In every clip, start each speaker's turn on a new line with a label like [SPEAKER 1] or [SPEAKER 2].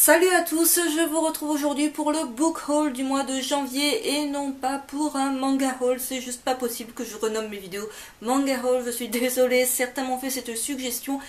[SPEAKER 1] Salut à tous, je vous retrouve aujourd'hui pour le book haul du mois de janvier et non pas pour un manga haul. C'est juste pas possible que je renomme mes vidéos manga haul, je suis désolée, certains m'ont fait cette suggestion,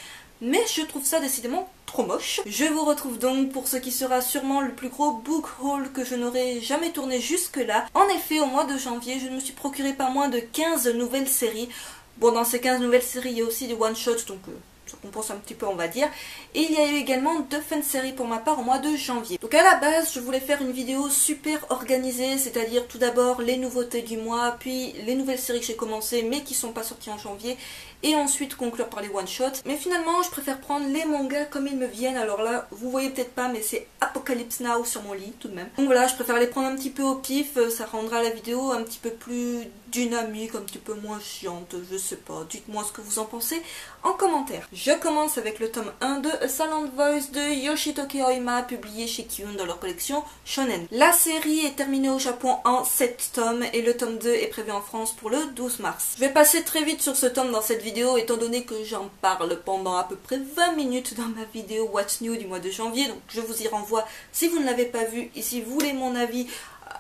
[SPEAKER 1] mais je trouve ça décidément trop moche. Je vous retrouve donc pour ce qui sera sûrement le plus gros book haul que je n'aurai jamais tourné jusque là. En effet, au mois de janvier, je me suis procuré pas moins de 15 nouvelles séries. Bon, dans ces 15 nouvelles séries, il y a aussi des one-shots, donc ça compense un petit peu, on va dire. Et il y a eu également 2 fan-séries pour ma part au mois de janvier. Donc à la base, je voulais faire une vidéo super organisée, c'est-à-dire tout d'abord les nouveautés du mois, puis les nouvelles séries que j'ai commencées mais qui sont pas sorties en janvier, et ensuite conclure par les one-shots. Mais finalement, je préfère prendre les mangas comme ils me viennent. Alors là, vous voyez peut-être pas, mais c'est Apocalypse Now sur mon lit tout de même. Donc voilà, je préfère les prendre un petit peu au pif, ça rendra la vidéo un petit peu plus dynamique, un petit peu moins chiante, je sais pas. Dites-moi ce que vous en pensez en commentaire. Je commence avec le tome 1 de A Silent Voice de Yoshitoki Oima, publié chez Kiun dans leur collection Shonen. La série est terminée au Japon en 7 tomes et le tome 2 est prévu en France pour le 12 mars. Je vais passer très vite sur ce tome dans cette vidéo étant donné que j'en parle pendant à peu près 20 minutes dans ma vidéo What's New du mois de janvier, donc je vous y renvoie si vous ne l'avez pas vu et si vous voulez mon avis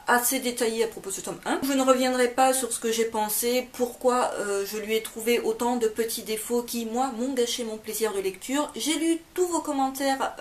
[SPEAKER 1] assez détaillé à propos de ce tome 1. Je ne reviendrai pas sur ce que j'ai pensé, pourquoi je lui ai trouvé autant de petits défauts qui, moi, m'ont gâché mon plaisir de lecture. J'ai lu tous vos commentaires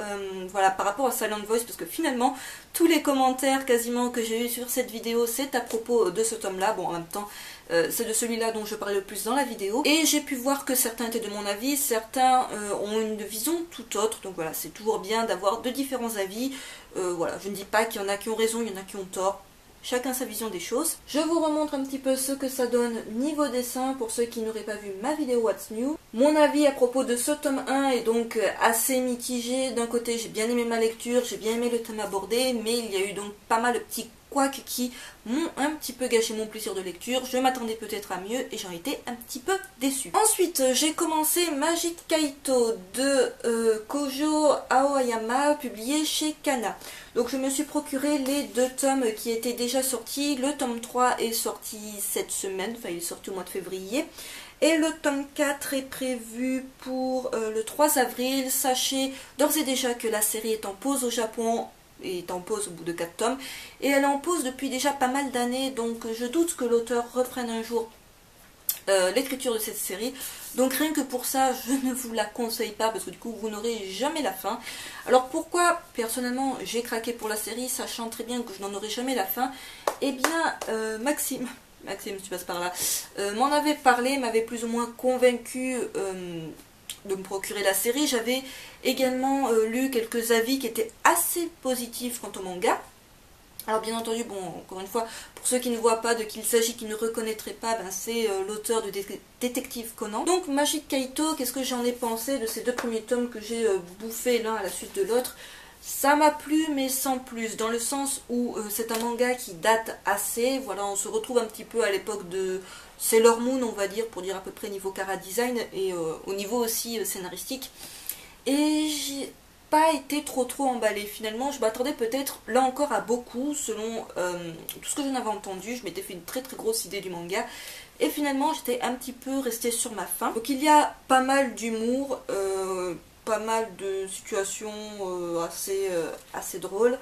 [SPEAKER 1] voilà, par rapport à Silent Voice, parce que finalement, tous les commentaires quasiment que j'ai eu sur cette vidéo, c'est à propos de ce tome-là. Bon, en même temps, c'est de celui-là dont je parle le plus dans la vidéo. Et j'ai pu voir que certains étaient de mon avis, certains ont une vision tout autre. Donc voilà, c'est toujours bien d'avoir de différents avis. Voilà, je ne dis pas qu'il y en a qui ont raison, il y en a qui ont tort. Chacun sa vision des choses. Je vous remontre un petit peu ce que ça donne niveau dessin pour ceux qui n'auraient pas vu ma vidéo What's New. Mon avis à propos de ce tome 1 est donc assez mitigé. D'un côté, j'ai bien aimé ma lecture, j'ai bien aimé le thème abordé, mais il y a eu donc pas mal de petits couacs qui m'ont un petit peu gâché mon plaisir de lecture. Je m'attendais peut-être à mieux et j'en étais un petit peu déçue. Ensuite, j'ai commencé Magic Kaito de Kojo Aoyama, publié chez Kana. Donc je me suis procuré les 2 tomes qui étaient déjà sortis. Le tome 3 est sorti cette semaine, enfin il est sorti au mois de février. Et le tome 4 est prévu pour le 3 avril. Sachez d'ores et déjà que la série est en pause au Japon, est en pause au bout de 4 tomes. Et elle est en pause depuis déjà pas mal d'années, donc je doute que l'auteur reprenne un jour l'écriture de cette série. Donc rien que pour ça, je ne vous la conseille pas parce que du coup vous n'aurez jamais la fin. Alors pourquoi personnellement j'ai craqué pour la série, sachant très bien que je n'en aurai jamais la fin? Eh bien Maxime, tu passes par là, m'en avait parlé, m'avait plus ou moins convaincu de me procurer la série. J'avais également lu quelques avis qui étaient assez positifs quant au manga. Alors bien entendu, bon, encore une fois, pour ceux qui ne voient pas de qui il s'agit, qui ne reconnaîtraient pas, ben, c'est l'auteur de Détective Conan. Donc Magic Kaito, qu'est-ce que j'en ai pensé de ces 2 premiers tomes que j'ai bouffés l'un à la suite de l'autre? Ça m'a plu, mais sans plus, dans le sens où c'est un manga qui date assez. Voilà, on se retrouve un petit peu à l'époque de Sailor Moon, on va dire, pour dire à peu près niveau chara-design, et au niveau aussi scénaristique. Et j'ai pas été trop emballée. Finalement, je m'attendais peut-être là encore à beaucoup selon tout ce que j'en avais entendu. Je m'étais fait une très grosse idée du manga et finalement j'étais un petit peu restée sur ma faim. Donc il y a pas mal d'humour, pas mal de situations assez drôles,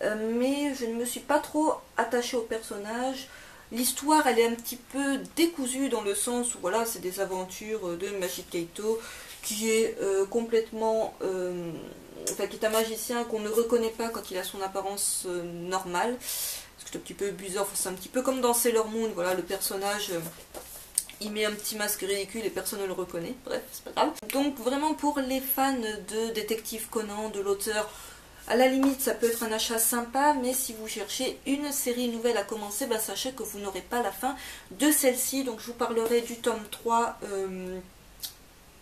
[SPEAKER 1] mais je ne me suis pas trop attachée au personnage. L'histoire, elle est un petit peu décousue dans le sens où voilà, c'est des aventures de Magic Kaito qui est complètement... enfin, qui est un magicien qu'on ne reconnaît pas quand il a son apparence normale. C'est un petit peu bizarre, enfin, c'est un petit peu comme dans Sailor Moon, voilà, le personnage... il met un petit masque ridicule et personne ne le reconnaît. Bref, c'est pas grave. Donc vraiment pour les fans de Détective Conan, de l'auteur, à la limite ça peut être un achat sympa, mais si vous cherchez une série nouvelle à commencer, ben, sachez que vous n'aurez pas la fin de celle-ci. Donc je vous parlerai du tome 3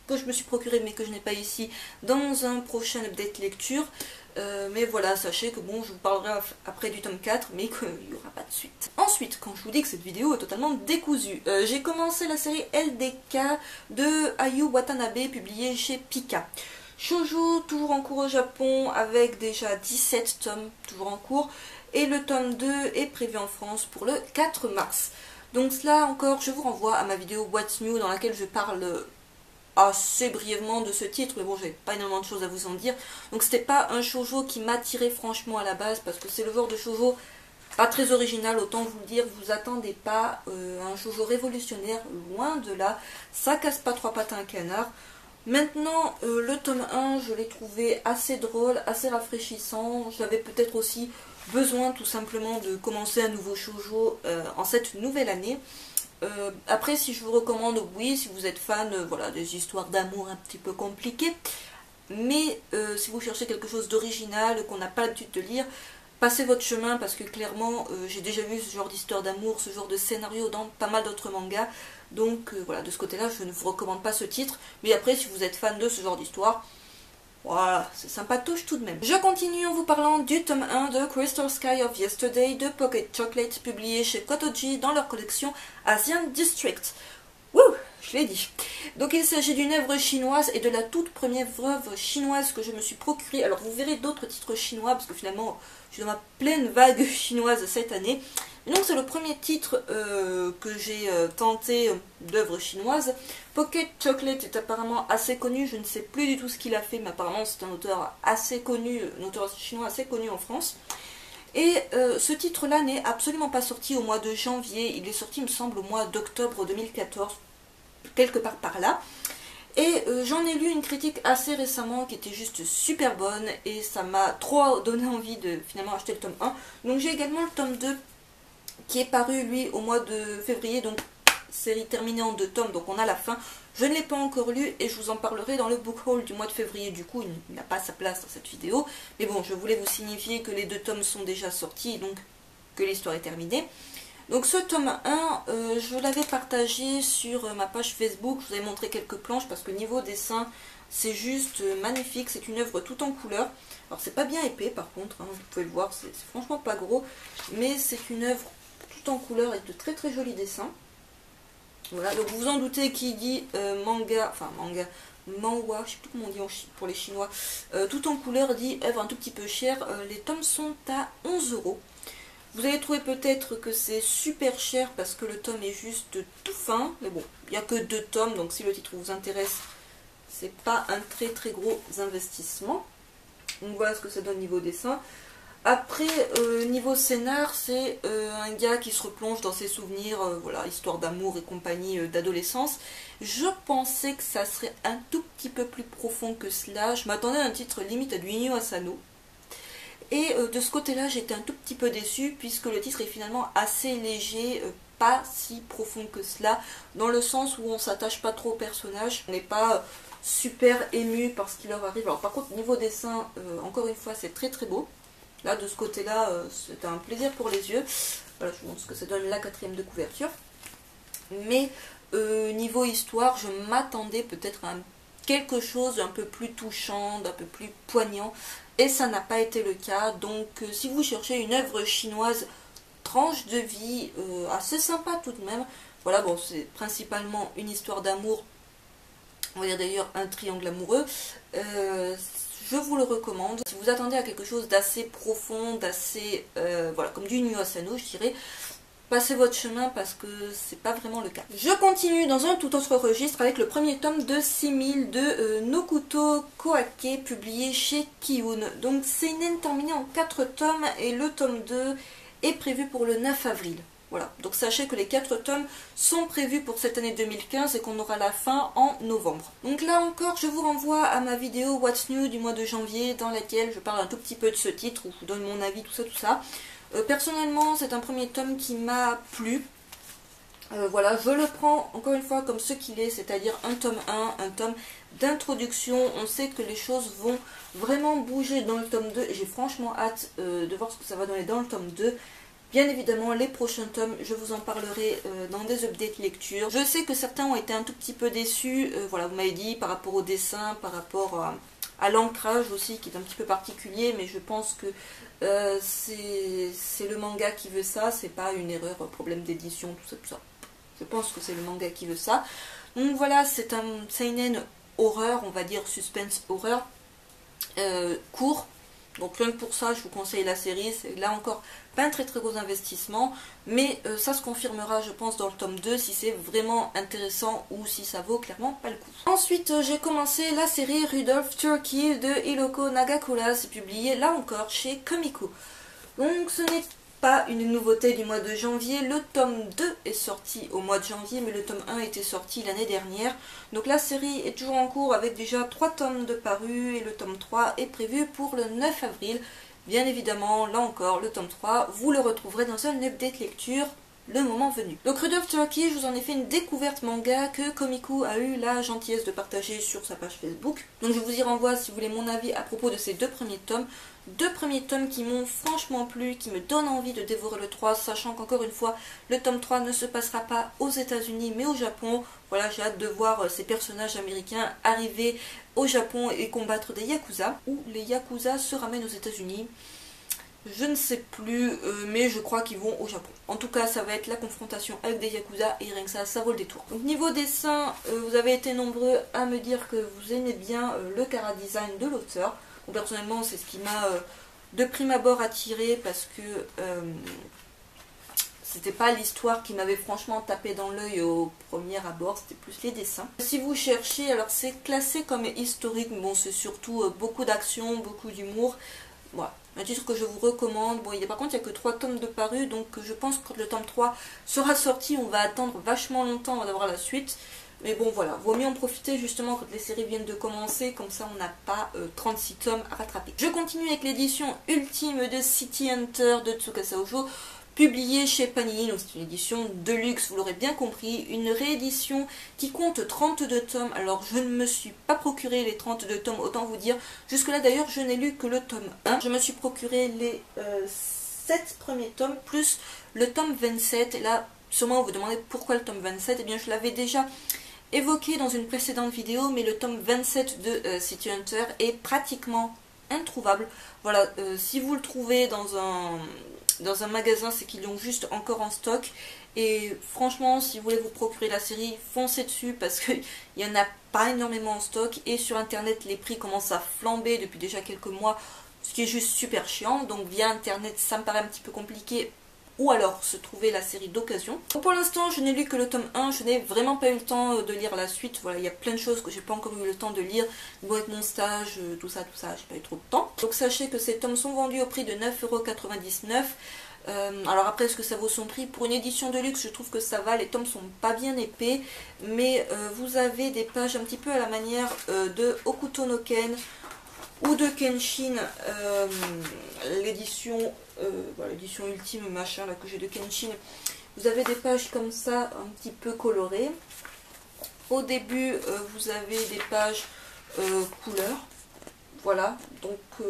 [SPEAKER 1] que je me suis procuré mais que je n'ai pas ici dans un prochain update lecture. Mais voilà, sachez que bon, je vous parlerai après du tome 4, mais qu'il n'y aura pas de suite. Ensuite, quand je vous dis que cette vidéo est totalement décousue, j'ai commencé la série LDK de Ayu Watanabe, publiée chez Pika. Shoujo, toujours en cours au Japon, avec déjà 17 tomes, toujours en cours, et le tome 2 est prévu en France pour le 4 mars. Donc là encore, je vous renvoie à ma vidéo What's New, dans laquelle je parle assez brièvement de ce titre, mais bon, j'ai pas énormément de choses à vous en dire. Donc c'était pas un shoujo qui m'attirait franchement à la base, parce que c'est le genre de shoujo pas très original, autant vous le dire, vous attendez pas un shoujo révolutionnaire, loin de là, ça casse pas trois pattes à un canard. Maintenant, le tome 1, je l'ai trouvé assez drôle, assez rafraîchissant, j'avais peut-être aussi besoin tout simplement de commencer un nouveau shoujo en cette nouvelle année. Après, si je vous recommande, oui, si vous êtes fan voilà, des histoires d'amour un petit peu compliquées, mais si vous cherchez quelque chose d'original, qu'on n'a pas l'habitude de lire, passez votre chemin parce que clairement, j'ai déjà vu ce genre d'histoire d'amour, ce genre de scénario dans pas mal d'autres mangas, donc voilà, de ce côté-là, je ne vous recommande pas ce titre, mais après, si vous êtes fan de ce genre d'histoire, voilà, c'est sympatoche tout de même. Je continue en vous parlant du tome 1 de Crystal Sky of Yesterday de Pocket Chocolate, publié chez Kotoji dans leur collection Asian District. Wouh, je l'ai dit. Donc il s'agit d'une œuvre chinoise et de la toute première œuvre chinoise que je me suis procurée. Alors vous verrez d'autres titres chinois parce que finalement je suis dans ma pleine vague chinoise cette année. Et donc c'est le premier titre que j'ai tenté d'œuvre chinoise. Pocket Chocolate est apparemment assez connu, je ne sais plus du tout ce qu'il a fait, mais apparemment c'est un auteur assez connu, un auteur chinois assez connu en France. Et ce titre-là n'est absolument pas sorti au mois de janvier, il est sorti il me semble au mois d'octobre 2014, quelque part par là. Et j'en ai lu une critique assez récemment qui était juste super bonne et ça m'a trop donné envie de finalement acheter le tome 1. Donc j'ai également le tome 2 qui est paru lui au mois de février, donc série terminée en 2 tomes, donc on a la fin. Je ne l'ai pas encore lu et je vous en parlerai dans le book haul du mois de février, du coup il n'a pas sa place dans cette vidéo. Mais bon, je voulais vous signifier que les 2 tomes sont déjà sortis, donc que l'histoire est terminée. Donc ce tome 1, je l'avais partagé sur ma page Facebook, je vous avais montré quelques planches parce que niveau dessin, c'est juste magnifique, c'est une œuvre tout en couleur. Alors c'est pas bien épais par contre, hein, vous pouvez le voir, c'est franchement pas gros, mais c'est une œuvre tout en couleur avec de très très jolis dessins. Voilà, donc vous vous en doutez qui dit manhwa, je sais plus comment on dit pour les chinois, tout en couleur dit œuvre un tout petit peu chère. Les tomes sont à 11 €. Vous allez trouver peut-être que c'est super cher parce que le tome est juste tout fin, mais bon, il n'y a que 2 tomes, donc si le titre vous intéresse, c'est pas un très très gros investissement. Donc voilà ce que ça donne niveau dessin. Après, niveau scénar, c'est un gars qui se replonge dans ses souvenirs, voilà, histoire d'amour et compagnie d'adolescence. Je pensais que ça serait un tout petit peu plus profond que cela. Je m'attendais à un titre limite à du Inyo Asano. Et de ce côté-là, j'étais un tout petit peu déçue puisque le titre est finalement assez léger, pas si profond que cela, dans le sens où on s'attache pas trop au personnage, on n'est pas super ému par ce qui leur arrive. Alors par contre, niveau dessin, encore une fois, c'est très très beau. Là, de ce côté-là, c'est un plaisir pour les yeux. Voilà, je vous montre ce que ça donne la 4e de couverture. Mais niveau histoire, je m'attendais peut-être à quelque chose d'un peu plus touchant, d'un peu plus poignant. Et ça n'a pas été le cas. Donc si vous cherchez une œuvre chinoise, tranche de vie, assez sympa tout de même. Voilà, bon, c'est principalement une histoire d'amour. On va dire d'ailleurs un triangle amoureux. Je vous le recommande. Si vous attendez à quelque chose d'assez profond, d'assez, voilà, comme du Inyo Asano, je dirais, passez votre chemin parce que c'est pas vraiment le cas. Je continue dans un tout autre registre avec le premier tome de 6000 de Nokuto Koake, publié chez Kiun. Donc c'est une haine terminée en 4 tomes et le tome 2 est prévu pour le 9 avril. Voilà, donc sachez que les 4 tomes sont prévus pour cette année 2015 et qu'on aura la fin en novembre. Donc là encore, je vous renvoie à ma vidéo What's New du mois de janvier dans laquelle je parle un tout petit peu de ce titre, où je vous donne mon avis, tout ça. Personnellement, c'est un premier tome qui m'a plu. Voilà, je le prends encore une fois comme ce qu'il est, c'est-à-dire un tome 1, un tome d'introduction. On sait que les choses vont vraiment bouger dans le tome 2 et j'ai franchement hâte de voir ce que ça va donner dans le tome 2. Bien évidemment, les prochains tomes, je vous en parlerai dans des updates lecture. Je sais que certains ont été un tout petit peu déçus, voilà, vous m'avez dit, par rapport au dessin, par rapport à l'ancrage aussi, qui est un petit peu particulier, mais je pense que c'est le manga qui veut ça, c'est pas une erreur, problème d'édition, tout ça. Je pense que c'est le manga qui veut ça. Donc voilà, c'est un seinen horreur, on va dire suspense horreur, court, Donc rien que pour ça, je vous conseille la série. C'est là encore pas un très gros investissement, mais ça se confirmera je pense dans le tome 2 si c'est vraiment intéressant ou si ça vaut clairement pas le coup. Ensuite j'ai commencé la série Rudolph Turkey de Hiroko Nagakura, c'est publié là encore chez Comico. Donc ce n'est pas une nouveauté du mois de janvier, le tome 2 est sorti au mois de janvier mais le tome 1 était sorti l'année dernière. Donc la série est toujours en cours avec déjà 3 tomes de parus et le tome 3 est prévu pour le 9 avril. Bien évidemment, là encore, le tome 3, vous le retrouverez dans un update lecture le moment venu. Donc Rudolph Turkey, je vous en ai fait une découverte manga que Comico a eu la gentillesse de partager sur sa page Facebook. Donc je vous y renvoie si vous voulez mon avis à propos de ces 2 premiers tomes. 2 premiers tomes qui m'ont franchement plu, qui me donnent envie de dévorer le 3, sachant qu'encore une fois, le tome 3 ne se passera pas aux États-Unis mais au Japon. Voilà, j'ai hâte de voir ces personnages américains arriver au Japon et combattre des Yakuza, ou les Yakuza se ramènent aux États-Unis. Je ne sais plus, mais je crois qu'ils vont au Japon. En tout cas, ça va être la confrontation avec des Yakuza et rien que ça vaut le détour. Donc niveau dessin, vous avez été nombreux à me dire que vous aimez bien le chara-design de l'auteur. Bon, personnellement, c'est ce qui m'a de prime abord attiré parce que c'était pas l'histoire qui m'avait franchement tapé dans l'œil au premier abord, c'était plus les dessins. Si vous cherchez, alors c'est classé comme historique, bon c'est surtout beaucoup d'action, beaucoup d'humour. Voilà, un titre que je vous recommande. Bon, par contre, il n'y a que 3 tomes de parus, donc je pense que quand le tome 3 sera sorti, on va attendre vachement longtemps avant d'avoir la suite. Mais bon, voilà, vaut mieux en profiter justement quand les séries viennent de commencer, comme ça on n'a pas 36 tomes à rattraper. Je continue avec l'édition ultime de City Hunter de Tsukasa Ojo, publiée chez Panini, donc c'est une édition de luxe, vous l'aurez bien compris, une réédition qui compte 32 tomes. Alors je ne me suis pas procuré les 32 tomes, autant vous dire, jusque là d'ailleurs je n'ai lu que le tome 1, je me suis procuré les 7 premiers tomes, plus le tome 27, et là sûrement vous vous demandez pourquoi le tome 27, et bien je l'avais déjà évoqué dans une précédente vidéo, mais le tome 27 de City Hunter est pratiquement introuvable. Voilà, si vous le trouvez dans un magasin, c'est qu'ils l'ont juste encore en stock. Et franchement, si vous voulez vous procurer la série, foncez dessus parce qu'il n'y en a pas énormément en stock. Et sur internet, les prix commencent à flamber depuis déjà quelques mois, ce qui est juste super chiant. Donc via internet, ça me paraît un petit peu compliqué. Ou alors se trouver la série d'occasion. Pour l'instant, je n'ai lu que le tome 1, je n'ai vraiment pas eu le temps de lire la suite. Voilà, il y a plein de choses que j'ai pas encore eu le temps de lire. Bon, avec mon stage, tout ça, j'ai pas eu trop de temps. Donc sachez que ces tomes sont vendus au prix de 9,99 €. Alors après, est-ce que ça vaut son prix? Pour une édition de luxe, je trouve que ça va. Les tomes sont pas bien épais, mais vous avez des pages un petit peu à la manière de Hokuto no Ken ou de Kenshin, l'édition ultime machin là que j'ai de Kenshin. Vous avez des pages comme ça un petit peu colorées. Au début vous avez des pages couleur, voilà, donc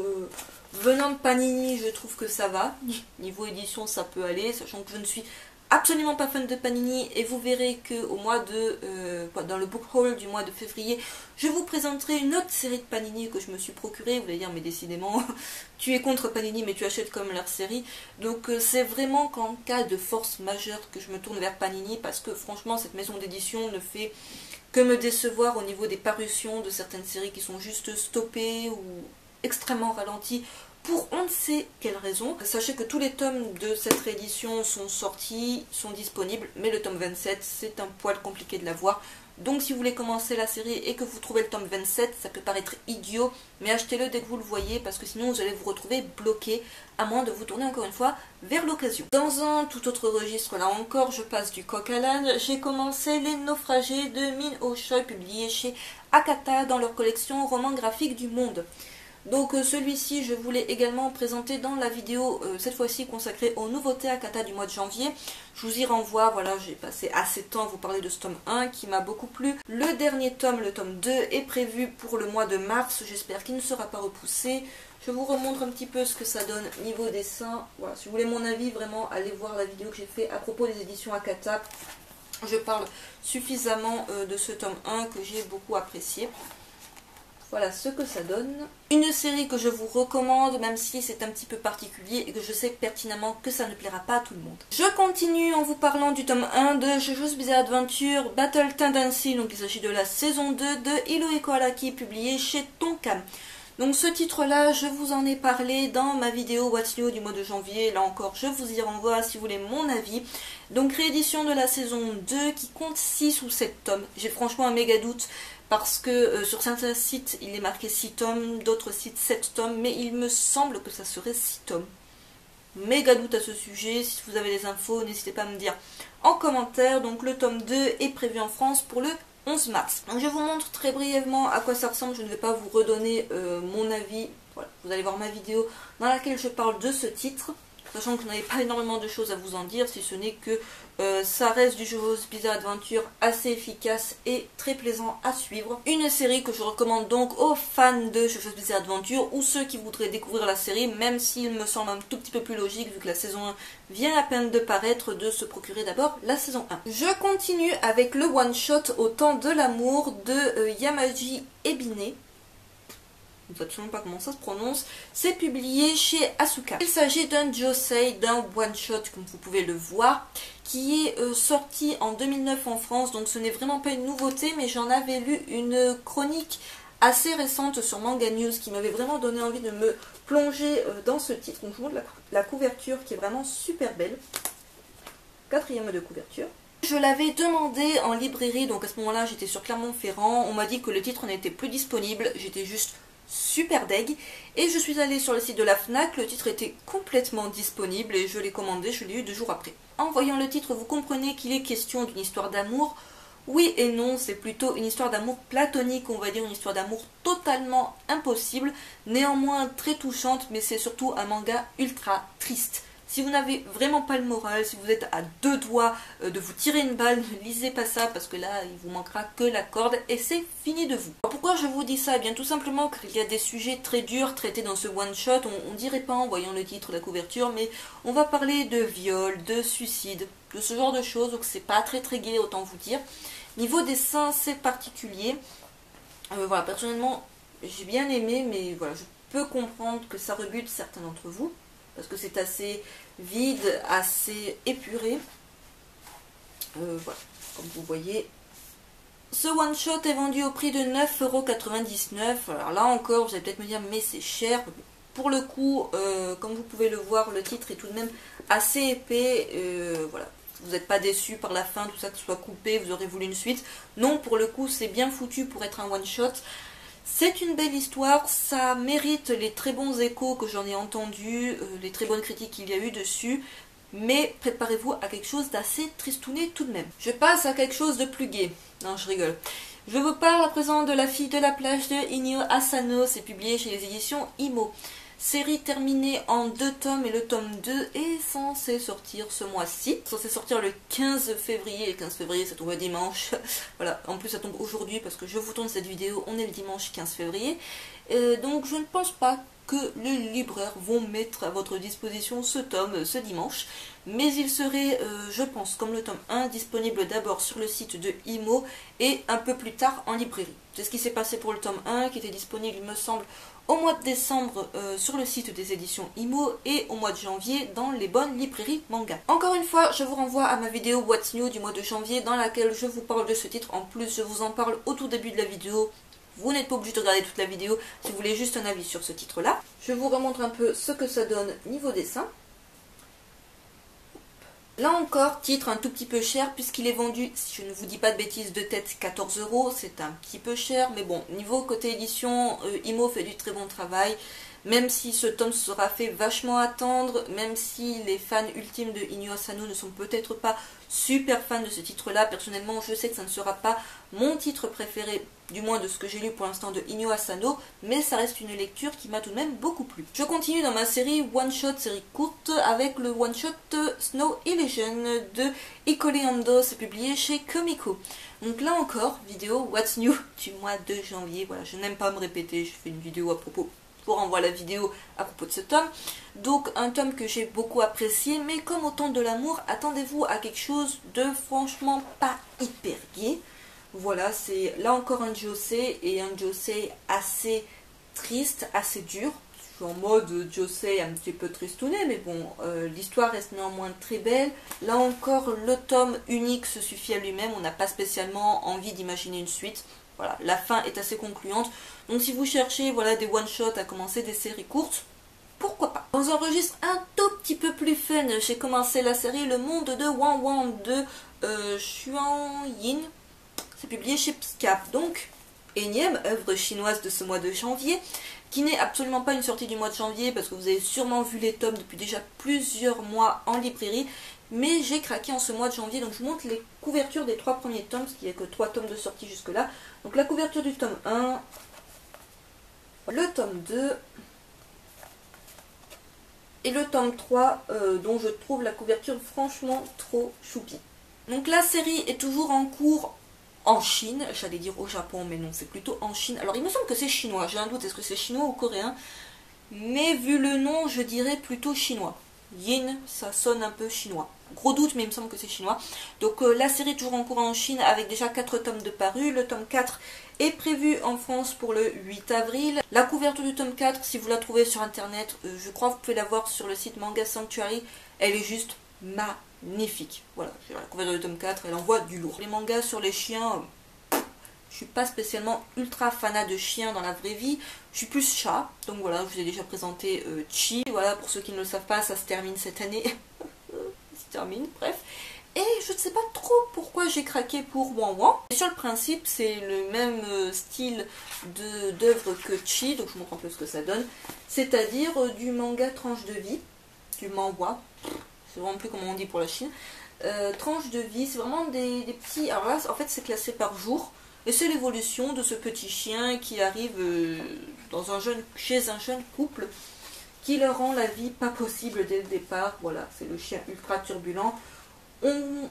[SPEAKER 1] venant de Panini je trouve que ça va, niveau édition ça peut aller, sachant que je ne suis absolument pas fan de Panini et vous verrez que au mois de dans le book haul du mois de février, je vous présenterai une autre série de Panini que je me suis procurée. Vous allez dire mais décidément tu es contre Panini mais tu achètes comme leur série. Donc c'est vraiment qu'en cas de force majeure que je me tourne vers Panini, parce que franchement cette maison d'édition ne fait que me décevoir au niveau des parutions de certaines séries qui sont juste stoppées ou extrêmement ralenties pour on ne sait quelle raison. Sachez que tous les tomes de cette réédition sont sortis, sont disponibles, mais le tome 27 c'est un poil compliqué de l'avoir. Donc si vous voulez commencer la série et que vous trouvez le tome 27, ça peut paraître idiot, mais achetez-le dès que vous le voyez, parce que sinon vous allez vous retrouver bloqué, à moins de vous tourner encore une fois vers l'occasion. Dans un tout autre registre, là encore, je passe du coq à l'âne, j'ai commencé Les Naufragés de Min Oh Choi, publié chez Akata dans leur collection Romans graphiques du monde. Donc celui-ci, je voulais également présenter dans la vidéo, cette fois-ci consacrée aux nouveautés Akata du mois de janvier. Je vous y renvoie, voilà, j'ai passé assez de temps à vous parler de ce tome 1 qui m'a beaucoup plu. Le dernier tome, le tome 2, est prévu pour le mois de mars, j'espère qu'il ne sera pas repoussé. Je vous remontre un petit peu ce que ça donne niveau dessin. Voilà, si vous voulez mon avis, vraiment, allez voir la vidéo que j'ai fait à propos des éditions Akata. Je parle suffisamment de ce tome 1 que j'ai beaucoup apprécié. Voilà ce que ça donne. Une série que je vous recommande, même si c'est un petit peu particulier et que je sais pertinemment que ça ne plaira pas à tout le monde. Je continue en vous parlant du tome 1 de JoJo's Bizarre Adventure Battle Tendency. Donc il s'agit de la saison 2 de Hiro Eko Araki, publié chez Tonkam. Donc ce titre-là, je vous en ai parlé dans ma vidéo What's New du mois de janvier. Là encore, je vous y renvoie si vous voulez mon avis. Donc réédition de la saison 2 qui compte 6 ou 7 tomes. J'ai franchement un méga doute parce que sur certains sites, il est marqué 6 tomes, d'autres sites 7 tomes, mais il me semble que ça serait 6 tomes. Méga doute à ce sujet. Si vous avez des infos, n'hésitez pas à me dire en commentaire. Donc le tome 2 est prévu en France pour le 11 mars. Donc je vous montre très brièvement à quoi ça ressemble, je ne vais pas vous redonner mon avis. Voilà, vous allez voir ma vidéo dans laquelle je parle de ce titre, sachant que je n'avais pas énormément de choses à vous en dire, si ce n'est que ça reste du JoJo's Bizarre Adventure assez efficace et très plaisant à suivre. Une série que je recommande donc aux fans de JoJo's Bizarre Adventure ou ceux qui voudraient découvrir la série, même s'il me semble un tout petit peu plus logique, vu que la saison 1 vient à peine de paraître, de se procurer d'abord la saison 1. Je continue avec le one-shot Au temps de l'amour de Yamaji Ebine. Je ne sais absolument pas comment ça se prononce. C'est publié chez Asuka. Il s'agit d'un josei, d'un one-shot, comme vous pouvez le voir, qui est sorti en 2009 en France, donc ce n'est vraiment pas une nouveauté, mais j'en avais lu une chronique assez récente sur Manga News qui m'avait vraiment donné envie de me plonger dans ce titre. Donc je vous montre la couverture qui est vraiment super belle. 4e de couverture. Je l'avais demandé en librairie, donc à ce moment-là j'étais sur Clermont-Ferrand. On m'a dit que le titre n'était plus disponible. J'étais juste super deg. Et je suis allée sur le site de la FNAC, le titre était complètement disponible et je l'ai commandé, je l'ai eu 2 jours après. En voyant le titre, vous comprenez qu'il est question d'une histoire d'amour. Oui et non, c'est plutôt une histoire d'amour platonique, on va dire, une histoire d'amour totalement impossible, néanmoins très touchante, mais c'est surtout un manga ultra triste. Si vous n'avez vraiment pas le moral, si vous êtes à 2 doigts de vous tirer une balle, ne lisez pas ça parce que là, il vous manquera que la corde et c'est fini de vous. Pourquoi je vous dis ça? Eh bien tout simplement qu'il y a des sujets très durs traités dans ce one-shot. On dirait pas en voyant le titre, la couverture, mais on va parler de viol, de suicide, de ce genre de choses, donc c'est pas très gai, autant vous dire. Niveau dessin, c'est particulier. Voilà, personnellement, j'ai bien aimé, mais voilà, je peux comprendre que ça rebute certains d'entre vous. Parce que c'est assez vide, assez épuré. Voilà, comme vous voyez. Ce one-shot est vendu au prix de 9,99 €. Alors là encore, vous allez peut-être me dire, mais c'est cher. Pour le coup, comme vous pouvez le voir, le titre est tout de même assez épais. Voilà. Vous n'êtes pas déçu par la fin, tout ça, que ce soit coupé, vous aurez voulu une suite. Non, pour le coup, c'est bien foutu pour être un one-shot. C'est une belle histoire, ça mérite les très bons échos que j'en ai entendus, les très bonnes critiques qu'il y a eu dessus, mais préparez-vous à quelque chose d'assez tristouné tout de même. Je passe à quelque chose de plus gai. Non, je rigole. Je vous parle à présent de La fille de la plage de Inio Asano, c'est publié chez les éditions Imo. Série terminée en 2 tomes et le tome 2 est censé sortir ce mois-ci. Censé sortir le 15 février. Le 15 février, ça tombe dimanche. Voilà, en plus ça tombe aujourd'hui parce que je vous tourne cette vidéo, on est le dimanche 15 février. Donc je ne pense pas que les libraires vont mettre à votre disposition ce tome ce dimanche. Mais il serait, je pense, comme le tome 1, disponible d'abord sur le site de Imo et un peu plus tard en librairie. C'est ce qui s'est passé pour le tome 1 qui était disponible, il me semble, au mois de décembre sur le site des éditions Imo et au mois de janvier dans les bonnes librairies manga. Encore une fois, je vous renvoie à ma vidéo What's New du mois de janvier dans laquelle je vous parle de ce titre. En plus, je vous en parle au tout début de la vidéo. Vous n'êtes pas obligé de regarder toute la vidéo si vous voulez juste un avis sur ce titre-là. Je vous remontre un peu ce que ça donne niveau dessin. Là encore, titre un tout petit peu cher puisqu'il est vendu, si je ne vous dis pas de bêtises, de tête 14 €. C'est un petit peu cher, mais bon, niveau côté édition, Imo fait du très bon travail. Même si ce tome sera fait vachement attendre, même si les fans ultimes de Inio Asano ne sont peut-être pas super fans de ce titre-là, personnellement je sais que ça ne sera pas mon titre préféré, du moins de ce que j'ai lu pour l'instant de Inio Asano, mais ça reste une lecture qui m'a tout de même beaucoup plu. Je continue dans ma série one-shot, série courte, avec le one-shot Snow Illusion de Ikole Ando, c'est publié chez Comico. Donc là encore, vidéo What's New du mois de janvier, voilà, je n'aime pas me répéter, je fais une vidéo à propos. Je vous renvoie la vidéo à propos de ce tome. Donc un tome que j'ai beaucoup apprécié, mais comme au temps de l'amour, attendez-vous à quelque chose de franchement pas hyper gai. Voilà, c'est là encore un josei, et un josei assez triste, assez dur. Je suis en mode josei un petit peu tristouné, mais bon, l'histoire reste néanmoins très belle. Là encore, le tome unique se suffit à lui-même, on n'a pas spécialement envie d'imaginer une suite. Voilà, la fin est assez concluante. Donc si vous cherchez voilà, des one-shots à commencer, des séries courtes, pourquoi pas. Dans un registre un tout petit peu plus fun, j'ai commencé la série Le Monde de Wang Wang de Xuan Yin. C'est publié chez Picap. Donc, énième œuvre chinoise de ce mois de janvier, qui n'est absolument pas une sortie du mois de janvier, parce que vous avez sûrement vu les tomes depuis déjà plusieurs mois en librairie, mais j'ai craqué en ce mois de janvier, donc je vous montre les couvertures des 3 premiers tomes, parce qu'il n'y a que 3 tomes de sortie jusque là. Donc la couverture du tome 1, le tome 2, et le tome 3, dont je trouve la couverture franchement trop choupi. Donc la série est toujours en cours en Chine, j'allais dire au Japon, mais non, c'est plutôt en Chine. Alors il me semble que c'est chinois, j'ai un doute, est-ce que c'est chinois ou coréen? Mais vu le nom, je dirais plutôt chinois. Yin, ça sonne un peu chinois. Gros doute, mais il me semble que c'est chinois. Donc la série est toujours en cours en Chine avec déjà 4 tomes de parus. Le tome 4 est prévu en France pour le 8 avril. La couverture du tome 4, si vous la trouvez sur internet, je crois que vous pouvez la voir sur le site Manga Sanctuary. Elle est juste magnifique. Voilà, la couverture du tome 4, elle envoie du lourd. Les mangas sur les chiens, je suis pas spécialement ultra fanat de chiens dans la vraie vie. Je suis plus chat. Donc voilà, je vous ai déjà présenté Chi. Voilà, pour ceux qui ne le savent pas, ça se termine cette année. Ça se termine, bref. Et je ne sais pas trop pourquoi j'ai craqué pour Wang Wang. Sur le principe, c'est le même style d'œuvre que Chi. Donc je vous montre un peu ce que ça donne. C'est-à-dire du manga tranche de vie. Du manhwa. C'est vraiment plus comment on dit pour la Chine. Tranche de vie, c'est vraiment des petits... Alors là, en fait, c'est classé par jour. Et c'est l'évolution de ce petit chien qui arrive chez un jeune couple qui leur rend la vie pas possible dès le départ. Voilà, c'est le chien ultra turbulent. On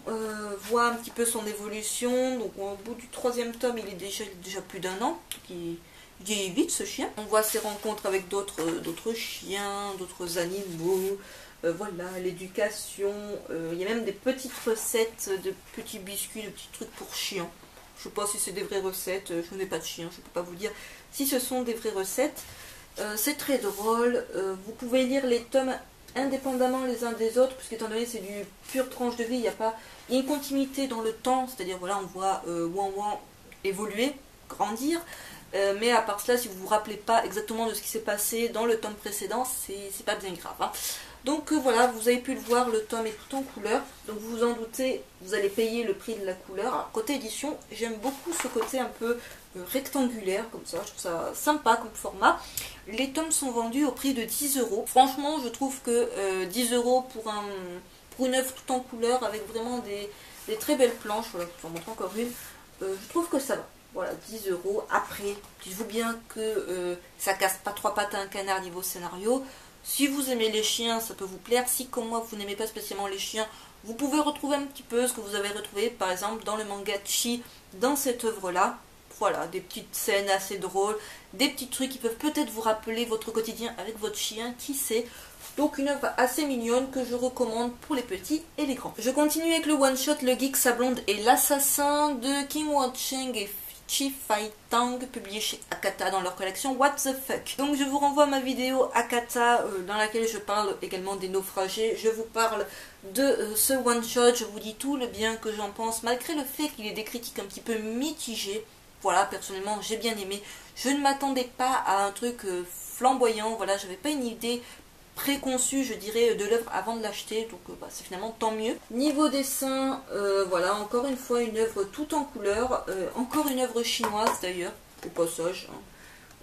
[SPEAKER 1] voit un petit peu son évolution. Donc au bout du 3e tome, il est déjà plus d'1 an. Il vieillit vite ce chien. On voit ses rencontres avec d'autres chiens, d'autres animaux. Voilà, l'éducation. Il y a même des petites recettes de petits biscuits, de petits trucs pour chiens. Je ne sais pas si c'est des vraies recettes, je n'ai pas de chien, je ne peux pas vous dire si ce sont des vraies recettes. C'est très drôle, vous pouvez lire les tomes indépendamment les uns des autres, puisqu'étant donné c'est du pure tranche de vie, il y a une continuité dans le temps, c'est-à-dire voilà, on voit Wang Wang évoluer, grandir, mais à part cela, si vous ne vous rappelez pas exactement de ce qui s'est passé dans le tome précédent, c'est pas bien grave. Hein. Donc voilà, vous avez pu le voir, le tome est tout en couleur. Donc vous vous en doutez, vous allez payer le prix de la couleur. Alors côté édition, j'aime beaucoup ce côté un peu rectangulaire, comme ça. Je trouve ça sympa comme format. Les tomes sont vendus au prix de 10 €. Franchement, je trouve que 10 € pour une œuvre tout en couleur, avec vraiment des très belles planches. Voilà, je vous en montre encore une. Je trouve que ça va. Voilà, 10 €. Après, dites-vous bien que ça casse pas 3 pattes à un canard niveau scénario. Si vous aimez les chiens, ça peut vous plaire. Si, comme moi, vous n'aimez pas spécialement les chiens, vous pouvez retrouver un petit peu ce que vous avez retrouvé, par exemple, dans le manga Chi, dans cette œuvre-là. Voilà, des petites scènes assez drôles, des petits trucs qui peuvent peut-être vous rappeler votre quotidien avec votre chien, qui sait. Donc une œuvre assez mignonne que je recommande pour les petits et les grands. Je continue avec le one-shot Le Geek Sablonde et l'Assassin de Kim Won-cheng et Chi Fai-tang, publié chez Akata dans leur collection What the Fuck. Donc je vous renvoie à ma vidéo Akata dans laquelle je parle également des naufragés. Je vous parle de ce one-shot, je vous dis tout le bien que j'en pense, malgré le fait qu'il ait des critiques un petit peu mitigées. Voilà, personnellement j'ai bien aimé. Je ne m'attendais pas à un truc flamboyant, voilà, j'avais pas une idée préconçu, je dirais, de l'œuvre avant de l'acheter, donc c'est finalement tant mieux. Niveau dessin, voilà, encore une fois une œuvre tout en couleur, encore une œuvre chinoise d'ailleurs, au passage, hein.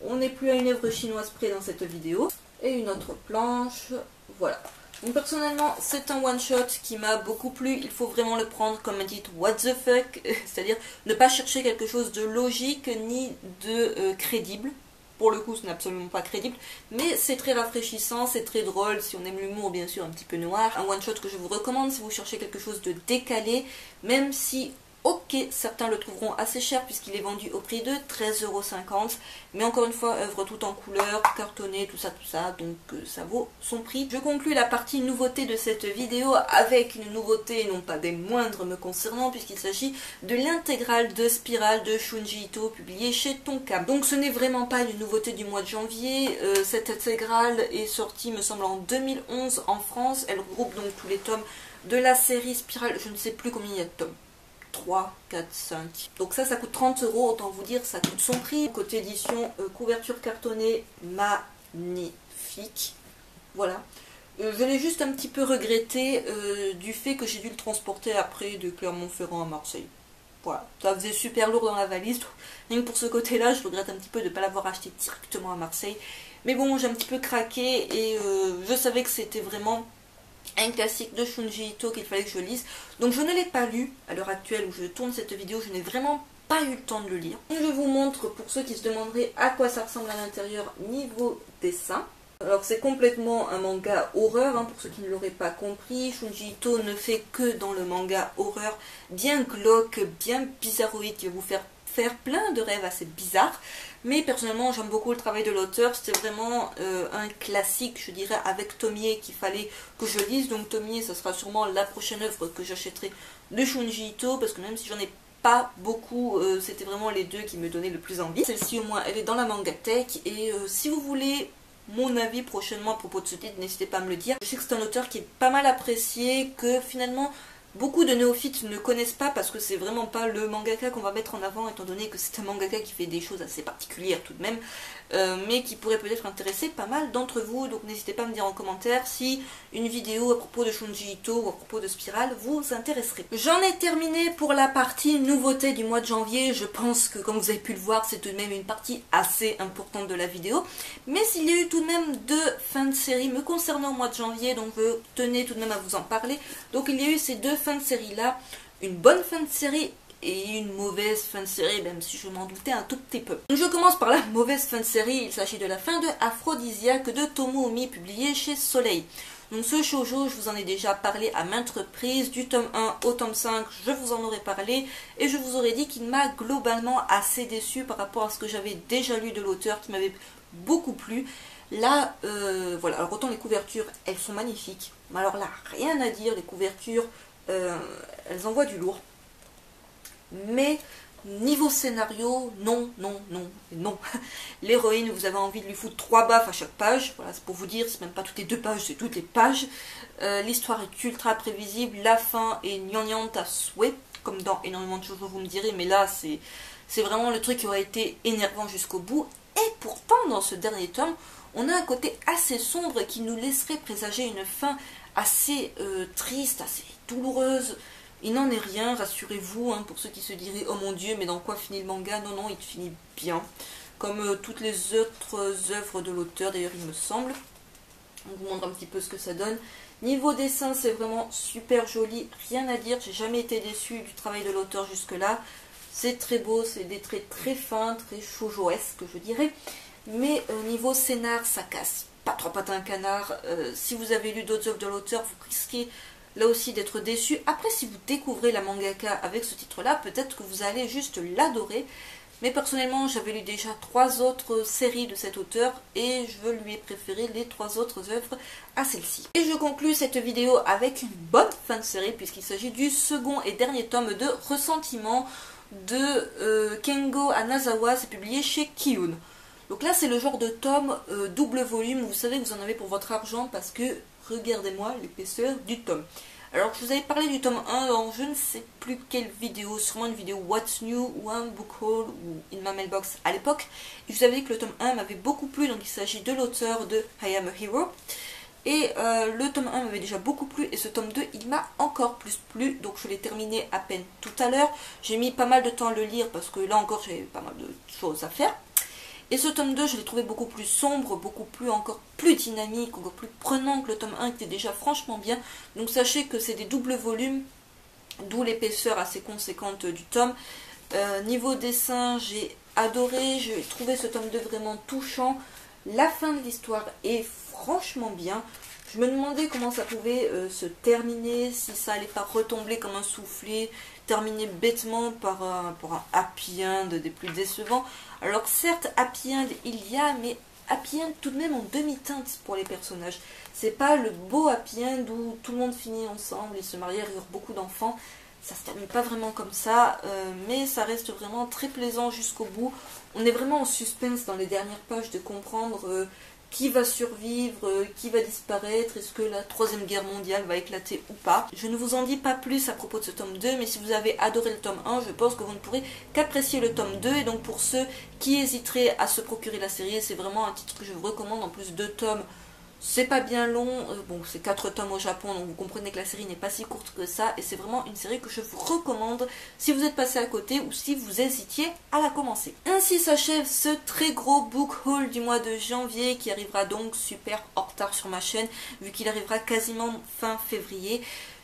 [SPEAKER 1] On n'est plus à une œuvre chinoise près dans cette vidéo. Et une autre planche, voilà. Donc personnellement, c'est un one-shot qui m'a beaucoup plu, il faut vraiment le prendre comme un titre what the fuck, c'est-à-dire ne pas chercher quelque chose de logique ni de crédible. Pour le coup, ce n'est absolument pas crédible, mais c'est très rafraîchissant, c'est très drôle, si on aime l'humour, bien sûr, un petit peu noir. Un one-shot que je vous recommande si vous cherchez quelque chose de décalé, même si, ok, certains le trouveront assez cher puisqu'il est vendu au prix de 13,50 €, mais encore une fois, œuvre tout en couleur, cartonné, tout ça, donc ça vaut son prix. Je conclue la partie nouveauté de cette vidéo avec une nouveauté, non pas des moindres me concernant, puisqu'il s'agit de l'intégrale de Spirale de Shunji Ito, publiée chez Tonkam. Donc ce n'est vraiment pas une nouveauté du mois de janvier, cette intégrale est sortie, me semble, en 2011 en France, elle regroupe donc tous les tomes de la série Spirale, je ne sais plus combien il y a de tomes. 3, 4, 5. Donc ça coûte 30 euros, autant vous dire, ça coûte son prix. Côté édition, couverture cartonnée, magnifique. Voilà. Je l'ai juste un petit peu regretté du fait que j'ai dû le transporter après de Clermont-Ferrand à Marseille. Voilà, ça faisait super lourd dans la valise. Rien que pour ce côté-là, je regrette un petit peu de ne pas l'avoir acheté directement à Marseille. Mais bon, j'ai un petit peu craqué et je savais que c'était vraiment un classique de Shunji Ito qu'il fallait que je lise. Donc je ne l'ai pas lu à l'heure actuelle où je tourne cette vidéo, je n'ai vraiment pas eu le temps de le lire. Donc, je vous montre pour ceux qui se demanderaient à quoi ça ressemble à l'intérieur niveau dessin. Alors c'est complètement un manga horreur, hein, pour ceux qui ne l'auraient pas compris. Shunji Ito ne fait que dans le manga horreur, bien glauque, bien bizarroïde, qui va vous faire plein de rêves assez bizarres. Mais personnellement j'aime beaucoup le travail de l'auteur, c'était vraiment un classique je dirais avec Tomie qu'il fallait que je lise. Donc Tomie ça sera sûrement la prochaine œuvre que j'achèterai de Shunji Ito, parce que même si j'en ai pas beaucoup, c'était vraiment les deux qui me donnaient le plus envie. Celle-ci au moins elle est dans la Mangatech et si vous voulez mon avis prochainement à propos de ce titre, n'hésitez pas à me le dire. Je sais que c'est un auteur qui est pas mal apprécié, que finalement beaucoup de néophytes ne connaissent pas parce que c'est vraiment pas le mangaka qu'on va mettre en avant, étant donné que c'est un mangaka qui fait des choses assez particulières tout de même, mais qui pourrait peut-être intéresser pas mal d'entre vous. Donc n'hésitez pas à me dire en commentaire si une vidéo à propos de Shunji Ito ou à propos de Spirale vous intéresserait. J'en ai terminé pour la partie nouveauté du mois de janvier. Je pense que comme vous avez pu le voir, c'est tout de même une partie assez importante de la vidéo, mais s'il y a eu tout de même deux fins de série me concernant au mois de janvier, donc je tenais tout de même à vous en parler. Donc il y a eu ces deux fins de série là, une bonne fin de série et une mauvaise fin de série, même si je m'en doutais un tout petit peu. Donc je commence par la mauvaise fin de série. Il s'agit de la fin de Aphrodisiaque de Tomoumi, publié chez Soleil. Donc ce shoujo, je vous en ai déjà parlé à maintes reprises, du tome 1 au tome 5, je vous en aurais parlé, et je vous aurais dit qu'il m'a globalement assez déçu par rapport à ce que j'avais déjà lu de l'auteur, qui m'avait beaucoup plu. Là, voilà, alors autant les couvertures, elles sont magnifiques, mais alors là, rien à dire, les couvertures, elles envoient du lourd. Mais niveau scénario, non, non, non, non. L'héroïne, vous avez envie de lui foutre 3 baffes à chaque page. Voilà, c'est pour vous dire, c'est même pas toutes les 2 pages, c'est toutes les pages. L'histoire est ultra prévisible, la fin est gnangnante à souhait, comme dans énormément de choses, vous me direz, mais là, c'est vraiment le truc qui aurait été énervant jusqu'au bout. Et pourtant, dans ce dernier tome, on a un côté assez sombre qui nous laisserait présager une fin assez triste, assez douloureuse. Il n'en est rien, rassurez-vous, hein, pour ceux qui se diraient « Oh mon Dieu, mais dans quoi finit le manga ?» Non, non, il finit bien, comme toutes les autres œuvres de l'auteur, d'ailleurs il me semble. On vous montre un petit peu ce que ça donne. Niveau dessin, c'est vraiment super joli, rien à dire, j'ai jamais été déçue du travail de l'auteur jusque-là. C'est très beau, c'est des traits très fins, très shoujoesques, je dirais. Mais niveau scénar, ça casse pas trois pattes à un canard. Si vous avez lu d'autres œuvres de l'auteur, vous risquez là aussi d'être déçu. Après, si vous découvrez la mangaka avec ce titre-là, peut-être que vous allez juste l'adorer. Mais personnellement, j'avais lu déjà 3 autres séries de cet auteur et je lui ai préféré les 3 autres œuvres à celle-ci. Et je conclus cette vidéo avec une bonne fin de série puisqu'il s'agit du second et dernier tome de Ressentiment de Kengo Anazawa. C'est publié chez Kiyun. Donc là, c'est le genre de tome double volume. Vous savez que vous en avez pour votre argent parce que regardez-moi l'épaisseur du tome. Alors, je vous avais parlé du tome 1 dans je ne sais plus quelle vidéo, sûrement une vidéo What's New ou un book haul ou In My Mailbox à l'époque. Et je vous avais dit que le tome 1 m'avait beaucoup plu, donc il s'agit de l'auteur de I Am a Hero. Et le tome 1 m'avait déjà beaucoup plu et ce tome 2 il m'a encore plus plu, donc je l'ai terminé à peine tout à l'heure. J'ai mis pas mal de temps à le lire parce que là encore j'avais pas mal de choses à faire. Et ce tome 2, je l'ai trouvé beaucoup plus sombre, beaucoup plus encore plus dynamique, encore plus prenant que le tome 1 qui était déjà franchement bien. Donc sachez que c'est des doubles volumes, d'où l'épaisseur assez conséquente du tome. Niveau dessin, j'ai adoré, j'ai trouvé ce tome 2 vraiment touchant. La fin de l'histoire est franchement bien. Je me demandais comment ça pouvait se terminer, si ça allait pas retomber comme un soufflet, terminer bêtement par un happy end des plus décevants. Alors certes, happy end il y a, mais happy end tout de même en demi-teinte pour les personnages. C'est pas le beau happy end où tout le monde finit ensemble, ils se marient, ils eurent beaucoup d'enfants. Ça se termine pas vraiment comme ça, mais ça reste vraiment très plaisant jusqu'au bout. On est vraiment en suspense dans les dernières pages de comprendre qui va survivre, qui va disparaître, est-ce que la troisième guerre mondiale va éclater ou pas. Je ne vous en dis pas plus à propos de ce tome 2, mais si vous avez adoré le tome 1, je pense que vous ne pourrez qu'apprécier le tome 2, et donc pour ceux qui hésiteraient à se procurer la série, c'est vraiment un titre que je vous recommande. En plus, 2 tomes, c'est pas bien long, bon c'est 4 tomes au Japon, donc vous comprenez que la série n'est pas si courte que ça, et c'est vraiment une série que je vous recommande si vous êtes passé à côté ou si vous hésitiez à la commencer. Ainsi s'achève ce très gros book haul du mois de janvier, qui arrivera donc super en retard sur ma chaîne, vu qu'il arrivera quasiment fin février.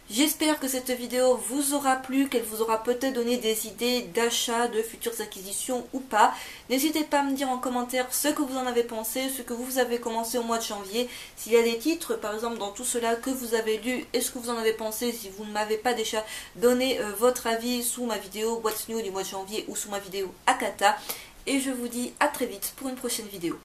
[SPEAKER 1] J'espère que cette vidéo vous aura plu, qu'elle vous aura peut-être donné des idées d'achat, de futures acquisitions ou pas. N'hésitez pas à me dire en commentaire ce que vous en avez pensé, ce que vous avez commencé au mois de janvier. S'il y a des titres, par exemple, dans tout cela que vous avez lu, et ce que vous en avez pensé, si vous ne m'avez pas déjà donné votre avis sous ma vidéo What's New du mois de janvier ou sous ma vidéo Akata. Et je vous dis à très vite pour une prochaine vidéo.